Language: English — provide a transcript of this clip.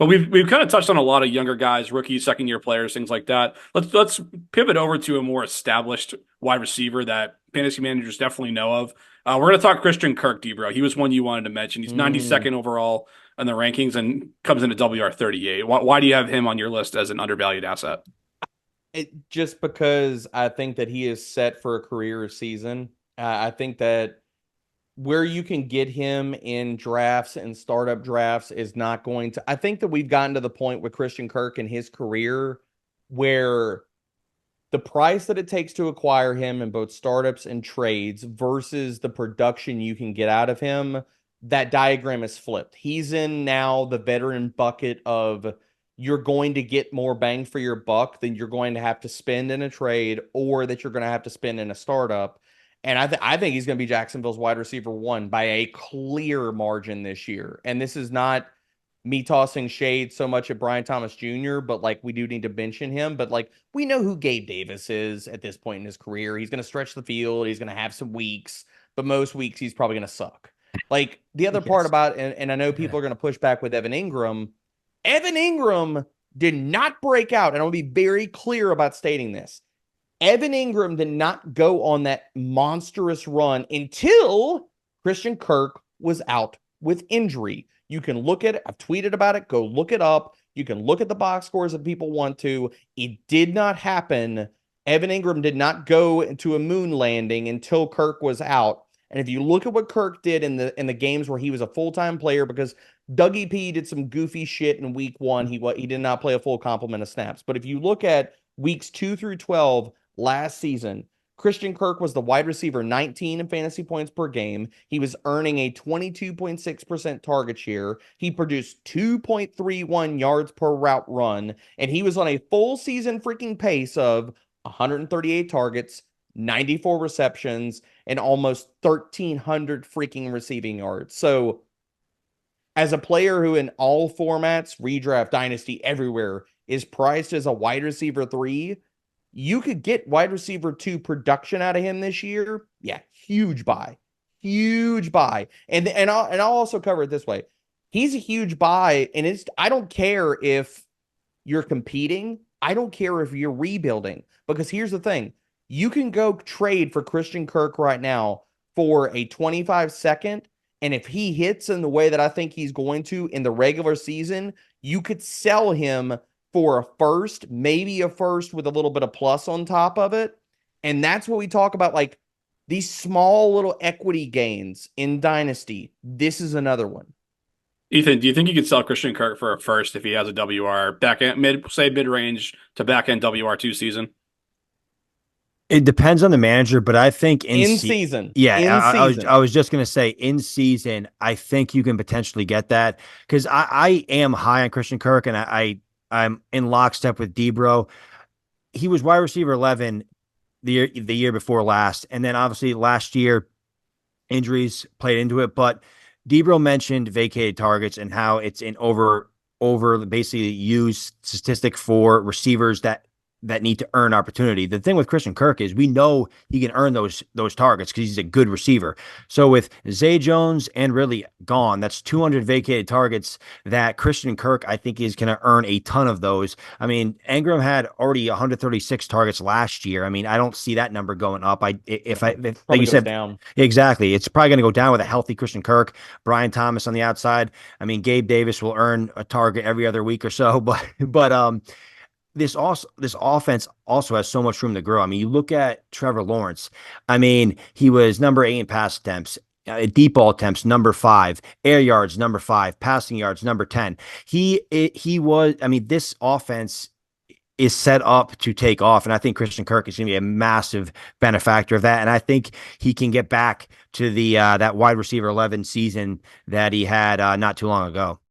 But we've kind of touched on a lot of younger guys, rookies, second year players, things like that. Let's pivot over to a more established wide receiver that fantasy managers definitely know of. We're going to talk Christian Kirk, Debro. He was one you wanted to mention. He's Mm, 92nd overall in the rankings and comes in at WR 38. Why do you have him on your list as an undervalued asset? just because I think that he is set for a career season. I think that where you can get him in drafts and startup drafts is not going to. I think that we've gotten to the point with Christian Kirk in his career where the price that it takes to acquire him in both startups and trades versus the production you can get out of him, that diagram is flipped. He's in now the veteran bucket of you're going to get more bang for your buck than you're going to have to spend in a trade or that you're going to have to spend in a startup. And I think he's going to be Jacksonville's wide receiver one by a clear margin this year. And this is not me tossing shade so much at Brian Thomas Jr., but like we do need to mention him. But like we know who Gabe Davis is at this point in his career. He's going to stretch the field. He's going to have some weeks, but most weeks he's probably going to suck. Like the other part Yes. about, and I know people are going to push back with Evan Ingram. Evan Ingram did not break out, and I'll be very clear about stating this. Evan Ingram did not go on that monstrous run until Christian Kirk was out with injury. You can look at it. I've tweeted about it. Go look it up. You can look at the box scores if people want to. It did not happen. Evan Ingram did not go into a moon landing until Kirk was out. And if you look at what Kirk did in the games where he was a full-time player, because Dougie P did some goofy shit in week one, he did not play a full complement of snaps. But if you look at weeks 2 through 12 last season, Christian Kirk was the wide receiver 19 in fantasy points per game. He was earning a 22.6% target share. He produced 2.31 yards per route run, and he was on a full season freaking pace of 138 targets, 94 receptions, and almost 1,300 freaking receiving yards. So, as a player who in all formats, redraft, dynasty, everywhere, is priced as a wide receiver three, you could get wide receiver two production out of him this year. Yeah, huge buy. Huge buy. And I'll also cover it this way. He's a huge buy, and I don't care if you're competing. I don't care if you're rebuilding. Because here's the thing. You can go trade for Christian Kirk right now for a 25 second. And if he hits in the way that I think he's going to in the regular season, you could sell him for a first, maybe a first with a little bit of plus on top of it. And that's what we talk about, like these small little equity gains in Dynasty. This is another one. Ethan, do you think you could sell Christian Kirk for a first if he has a WR back end mid range to back end WR2 season? It depends on the manager, but I think In season. yeah, In season. I was just gonna say in season, I think you can potentially get that because I am high on Christian Kirk and I'm in lockstep with Debro. He was wide receiver 11 the year before last, and then obviously last year injuries played into it. But Debro mentioned vacated targets and how it's an over basically used statistic for receivers that need to earn opportunity. The thing with Christian Kirk is we know he can earn those targets because he's a good receiver. So with Zay Jones and Ridley gone, that's 200 vacated targets that Christian Kirk I think is going to earn a ton of those. I mean, Ingram had already 136 targets last year. I mean, I don't see that number going up. If like Probably you goes said, down. exactly, it's probably going to go down with a healthy Christian Kirk, Brian Thomas on the outside. I mean, Gabe Davis will earn a target every other week or so, but this offense also has so much room to grow. I mean, you look at Trevor Lawrence. I mean, he was number 8 in pass attempts, deep ball attempts number 5, air yards number 5, passing yards number 10. He was. I mean, this offense is set up to take off, and I think Christian Kirk is going to be a massive benefactor of that. And I think he can get back to the that wide receiver 11 season that he had not too long ago.